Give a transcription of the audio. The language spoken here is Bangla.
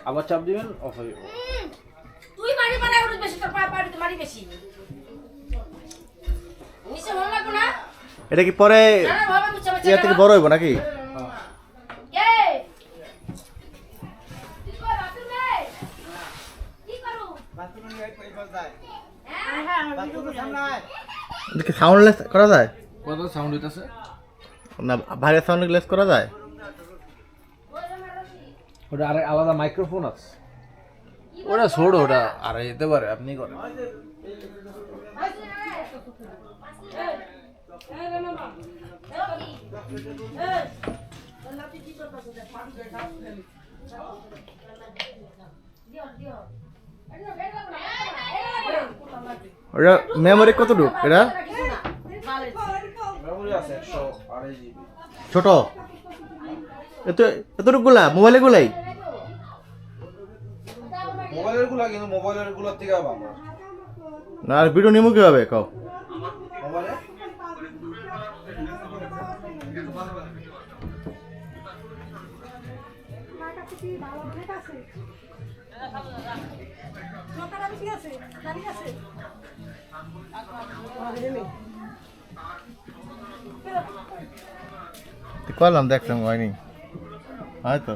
আবার চাপ দিবেন অফ হয়ে যাবে। তুই মারি বানাই ওর বেশি তোর পাড়ি তো মারি বেশি নিচে ভালো লাগবে না এটা কি পরে না না বাবা মুছে মুছে ইয়া থেকে বড় হইব নাকি? এই কি কর বাথরুম রে কি করু বাথরুমে নিয়ে এই পাশ যায় হ্যাঁ হ্যাঁ বাথরুমের সামনে আয় এটা কি সাউন্ডলেস করা যায়? কত সাউন্ড হইতাছে? না বাইরে সাউন্ডলেস করা যায়? ওটা আরে আলাদা মাইক্রোফোন আছে। ওটা ছোট, ওটা আর যেতে পারে, আপনি করেন। ওটা মেমোরি কতটুকু এটা? মেমোরি আছে 128 জিবি। ছোট এতটুকু গুলা মোবাইলে গুলাই? মোবাইলের গুলা কিন্তু মোবাইলের গুলার থেকে ভালো। না আর ভিডিও নিমু কিভাবে কও? মোবাইলে করলাম দেখলাম হয়নি হয়তো।